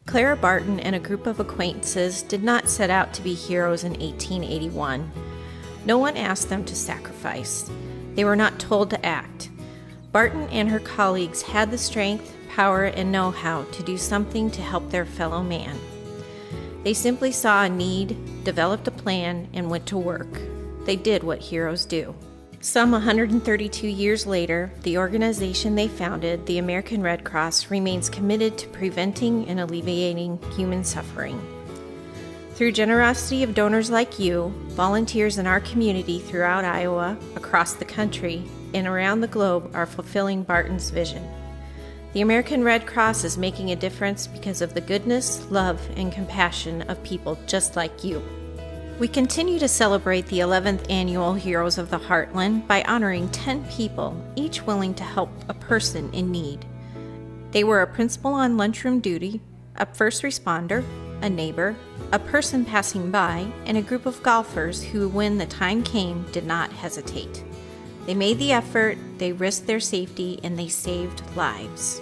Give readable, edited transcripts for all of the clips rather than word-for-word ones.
Clara Barton and a group of acquaintances did not set out to be heroes in 1881. No one asked them to sacrifice. They were not told to act. Barton and her colleagues had the strength, power, and know-how to do something to help their fellow man. They simply saw a need, developed a plan, and went to work. They did what heroes do. Some 132 years later, the organization they founded, the American Red Cross, remains committed to preventing and alleviating human suffering. Through generosity of donors like you, volunteers in our community throughout Iowa, across the country, and around the globe are fulfilling Barton's vision. The American Red Cross is making a difference because of the goodness, love, and compassion of people just like you. We continue to celebrate the 11th annual Heroes of the Heartland by honoring 10 people, each willing to help a person in need. They were a principal on lunchroom duty, a first responder, a neighbor, a person passing by, and a group of golfers who, when the time came, did not hesitate. They made the effort, they risked their safety, and they saved lives.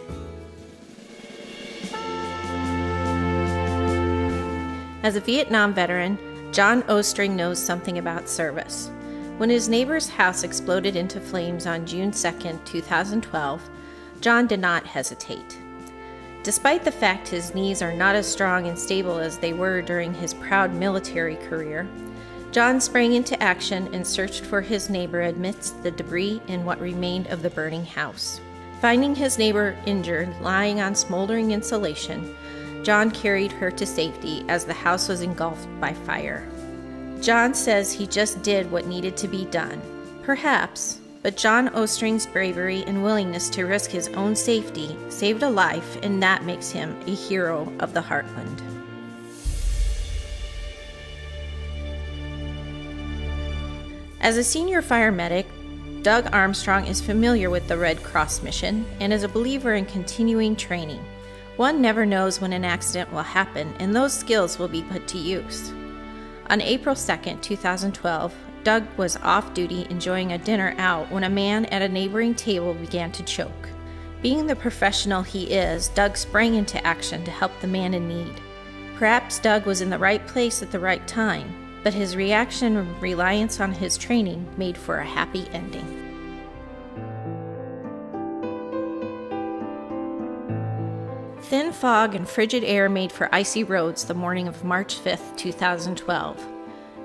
As a Vietnam veteran, John Ostring knows something about service. When his neighbor's house exploded into flames on June 2, 2012, John did not hesitate. Despite the fact his knees are not as strong and stable as they were during his proud military career, John sprang into action and searched for his neighbor amidst the debris in what remained of the burning house. Finding his neighbor injured, lying on smoldering insulation, John carried her to safety as the house was engulfed by fire. John says he just did what needed to be done. Perhaps, but John Ostring's bravery and willingness to risk his own safety saved a life, and that makes him a hero of the Heartland. As a senior fire medic, Doug Armstrong is familiar with the Red Cross mission and is a believer in continuing training. One never knows when an accident will happen, and those skills will be put to use. On April 2, 2012, Doug was off duty enjoying a dinner out when a man at a neighboring table began to choke. Being the professional he is, Doug sprang into action to help the man in need. Perhaps Doug was in the right place at the right time, but his reaction and reliance on his training made for a happy ending. Thin fog and frigid air made for icy roads the morning of March 5, 2012.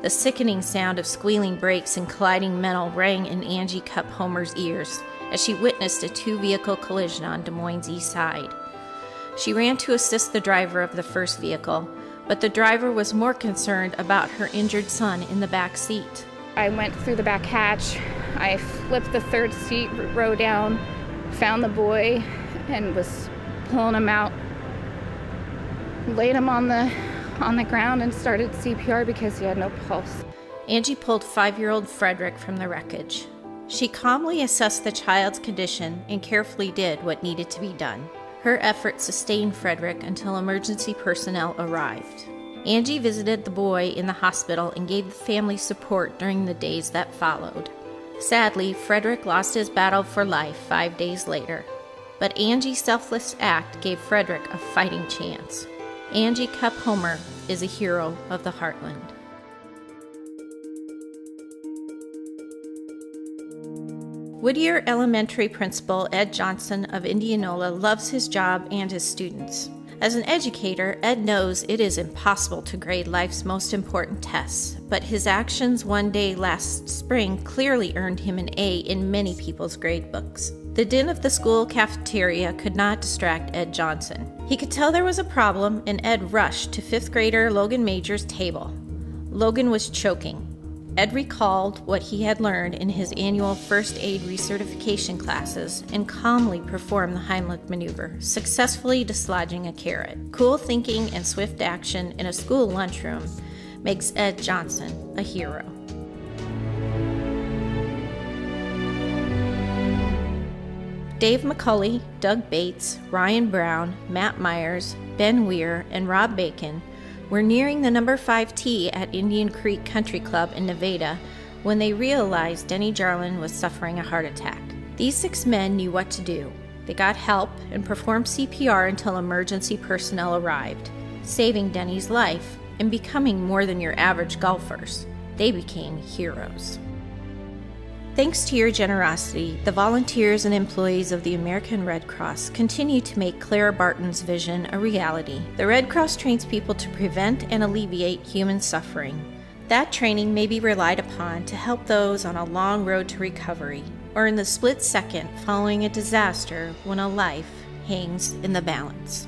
The sickening sound of squealing brakes and colliding metal rang in Angie Cupp-Hommer's ears as she witnessed a two-vehicle collision on Des Moines' east side. She ran to assist the driver of the first vehicle, but the driver was more concerned about her injured son in the back seat. I went through the back hatch, I flipped the third seat row down, found the boy, and was pulling him out, laid him on the ground and started CPR because he had no pulse. Angie pulled 5-year-old Frederick from the wreckage. She calmly assessed the child's condition and carefully did what needed to be done. Her efforts sustained Frederick until emergency personnel arrived. Angie visited the boy in the hospital and gave the family support during the days that followed. Sadly, Frederick lost his battle for life 5 days later. But Angie's selfless act gave Frederick a fighting chance. Angie Cupp-Hommer is a hero of the Heartland. Whittier Elementary Principal Ed Johnson of Indianola loves his job and his students. As an educator, Ed knows it is impossible to grade life's most important tests, but his actions one day last spring clearly earned him an A in many people's grade books. The din of the school cafeteria could not distract Ed Johnson. He could tell there was a problem, and Ed rushed to 5th grader Logan Major's table. Logan was choking. Ed recalled what he had learned in his annual first aid recertification classes and calmly performed the Heimlich maneuver, successfully dislodging a carrot. Cool thinking and swift action in a school lunchroom makes Ed Johnson a hero. Dave McCaulley, Doug Bates, Ryan Brown, Matt Myers, Ben Weir, and Rob Bacon were nearing the number 5 tee at Indian Creek Country Club in Nevada when they realized Denny Jarlin was suffering a heart attack. These 6 men knew what to do. They got help and performed CPR until emergency personnel arrived, saving Denny's life and becoming more than your average golfers. They became heroes. Thanks to your generosity, the volunteers and employees of the American Red Cross continue to make Clara Barton's vision a reality. The Red Cross trains people to prevent and alleviate human suffering. That training may be relied upon to help those on a long road to recovery, or in the split second following a disaster when a life hangs in the balance.